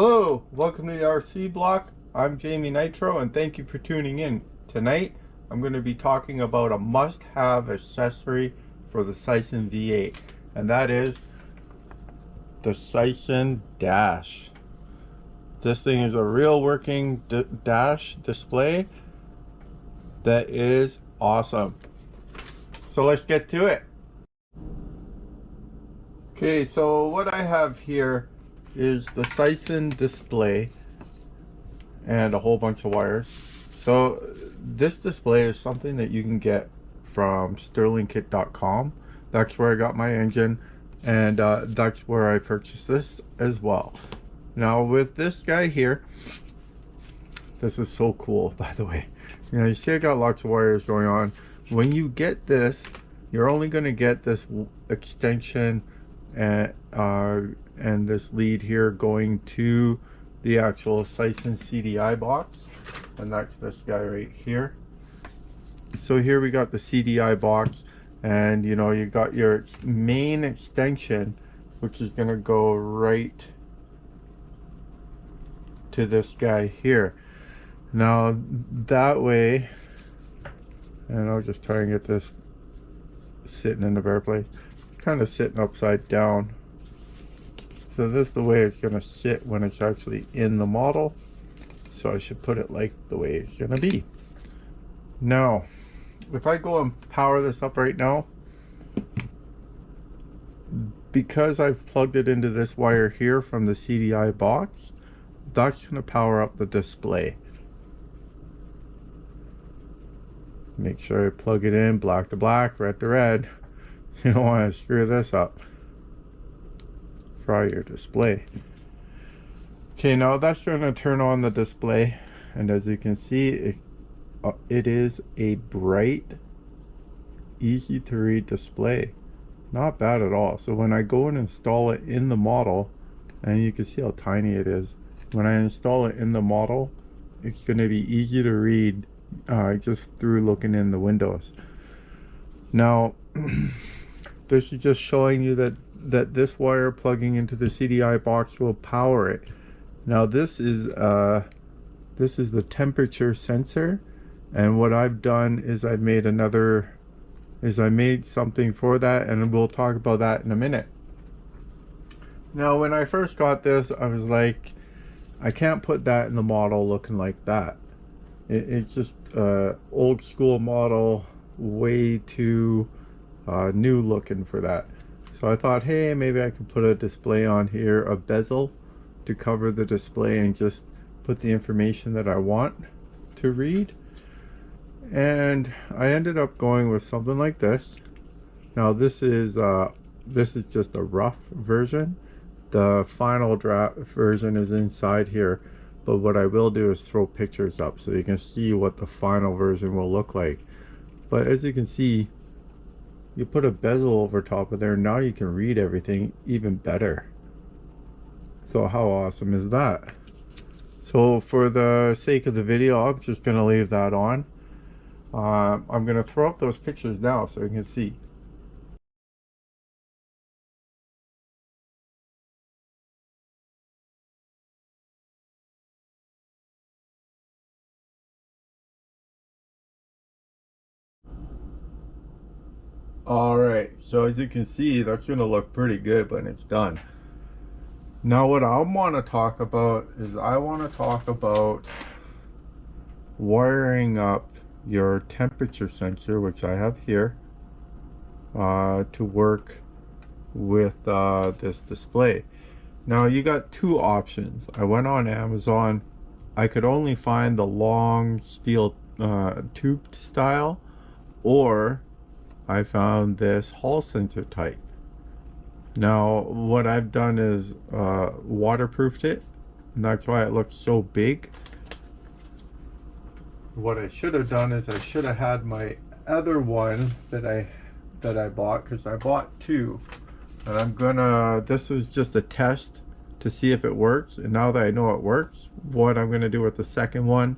Hello, welcome to the RC Block. I'm Jamie Nitro and thank you for tuning in. Tonight I'm going to be talking about a must-have accessory for the Cison V8, and that is the Cison dash. This thing is a real working dash display that is awesome. So let's get to it. Okay, so what I have here is the Cison display and a whole bunch of wires. So this display is something that you can get from sterlingkit.com. That's where I got my engine, and that's where I purchased this as well. Now with this guy here, this is so cool, by the way. You know, you see I got lots of wires going on. When you get this, you're only going to get this extension and this lead here going to the actual Cison CDI box, and that's this guy right here. So here we got the CDI box, and you know, you got your main extension, which is going to go right to this guy here. Now that way, and I'll just try and get this sitting in the bare place. It's kind of sitting upside down. So this is the way it's going to sit when it's actually in the model. So I should put it like the way it's going to be. Now, if I go and power this up right now, because I've plugged it into this wire here from the CDI box, that's going to power up the display. Make sure I plug it in black to black, red to red. You don't want to screw this up. Fry your display. Okay, now that's going to turn on the display, and as you can see, it is a bright, easy to read display. Not bad at all. So when I go and install it in the model, and you can see how tiny it is, when I install it in the model, it's going to be easy to read just through looking in the windows. Now this is just showing you that this wire plugging into the CDI box will power it. Now this is the temperature sensor, and what I've done is I made something for that, and we'll talk about that in a minute. Now when I first got this, I was like, I can't put that in the model looking like that. It's just old school model, way too new looking for that. So I thought, hey, maybe I could put a display on here, a bezel to cover the display, and just put the information that I want to read. And I ended up going with something like this. Now this is just a rough version. The final draft version is inside here. But what I will do is throw pictures up so you can see what the final version will look like. But as you can see, you put a bezel over top of there, now you can read everything even better. So how awesome is that? So for the sake of the video, I'm just going to leave that on. I'm going to throw up those pictures now so you can see. Alright, so as you can see, that's going to look pretty good when it's done. Now what I want to talk about is wiring up your temperature sensor, which I have here, to work with this display. Now you got two options. I went on Amazon. I could only find the long steel tube style, or I found this hall sensor type. Now what I've done is waterproofed it, and that's why it looks so big. What I should have done is I should have had my other one that I bought, because I bought two, and this is just a test to see if it works. And now that I know it works, what I'm gonna do with the second one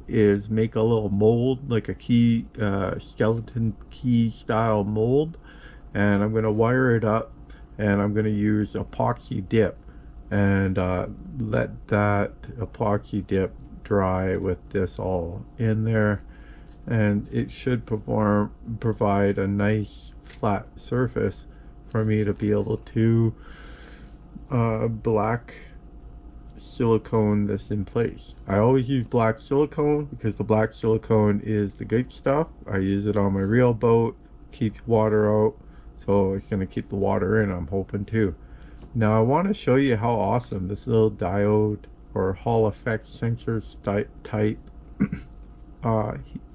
is make a little mold, like a key skeleton key style mold, and I'm going to wire it up, and I'm going to use epoxy dip and let that epoxy dip dry with this all in there, and it should provide a nice flat surface for me to be able to black silicone this in place. I always use black silicone because the black silicone is the good stuff. I use it on my real boat, keeps water out, so it's going to keep the water in, I'm hoping too. Now I want to show you how awesome this little diode or Hall effect sensor type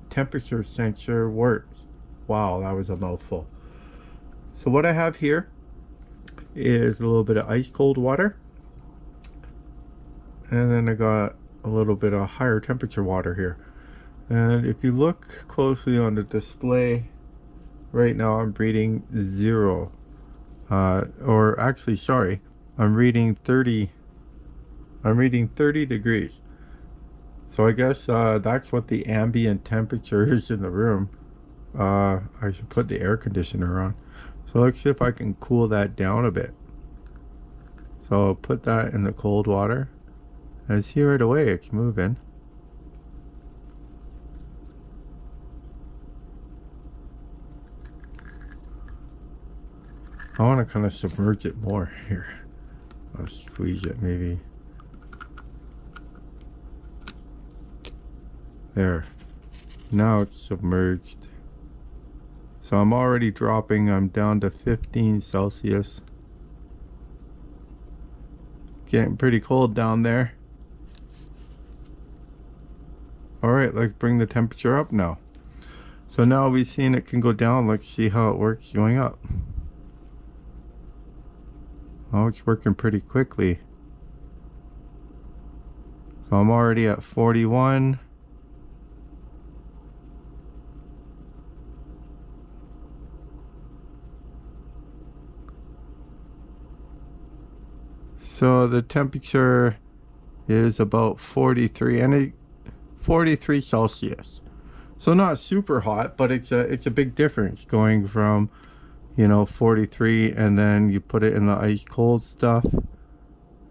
temperature sensor works. Wow, that was a mouthful. So what I have here is a little bit of ice cold water, and then I got a little bit of higher temperature water here. And if you look closely on the display right now, I'm reading 0. Or actually, sorry, I'm reading 30 degrees. So I guess that's what the ambient temperature is in the room. I should put the air conditioner on. So let's see if I can cool that down a bit. So I'll put that in the cold water. And see right away it's moving. I want to kind of submerge it more here. I'll squeeze it maybe. There. Now it's submerged. So I'm already dropping. I'm down to 15 Celsius. Getting pretty cold down there. Alright, let's bring the temperature up now. So now we've seen it can go down. Let's see how it works going up. Oh, it's working pretty quickly. So I'm already at 41. So the temperature is about 43 Celsius. So not super hot, but it's a big difference going from, you know, 43 and then you put it in the ice cold stuff,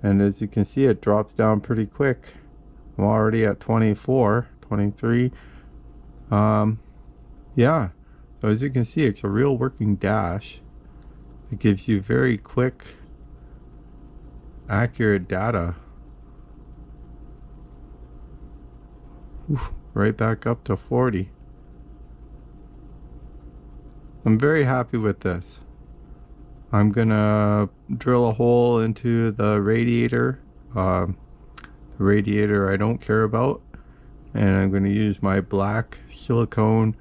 and as you can see it drops down pretty quick. I'm already at 24, 23. Yeah, so as you can see, it's a real working dash. It gives you very quick, accurate data. Oof, right back up to 40. I'm very happy with this. I'm gonna drill a hole into the radiator. The radiator I don't care about, and I'm gonna use my black silicone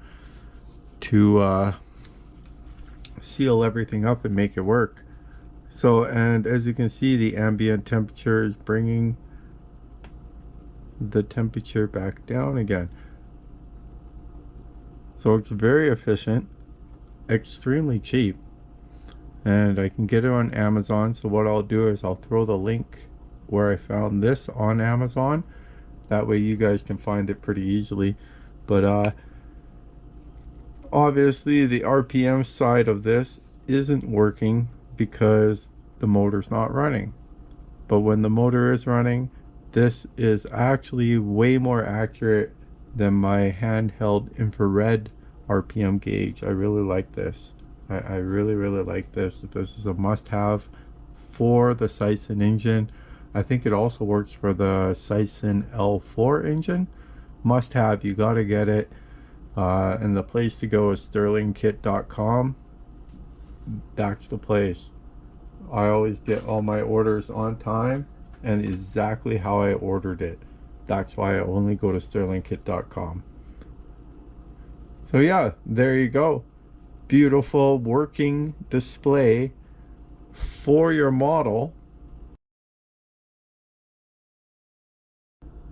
to seal everything up and make it work. So, and as you can see, the ambient temperature is bringing the temperature back down again. So it's very efficient, extremely cheap, and I can get it on Amazon. So what I'll do is I'll throw the link where I found this on Amazon. That way you guys can find it pretty easily. But obviously the RPM side of this isn't working because the motor's not running. But when the motor is running, this is actually way more accurate than my handheld infrared RPM gauge. I really like this. I really like this. This is a must-have for the Cison engine. I think it also works for the Cison L4 engine. Must-have, you gotta get it. And the place to go is sterlingkit.com. That's the place. I always get all my orders on time and exactly how I ordered it. That's why I only go to sterlingkit.com. So yeah, there you go. Beautiful working display for your model.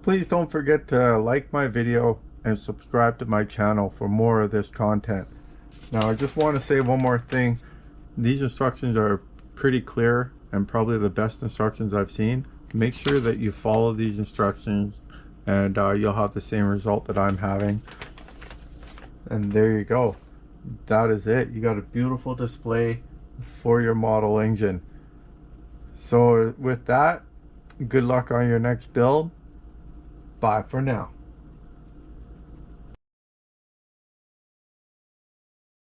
Please don't forget to like my video and subscribe to my channel for more of this content. Now I just want to say one more thing. These instructions are pretty clear and probably the best instructions I've seen. Make sure that you follow these instructions and you'll have the same result that I'm having. And there you go. That is it. You got a beautiful display for your model engine. So with that, good luck on your next build. Bye for now.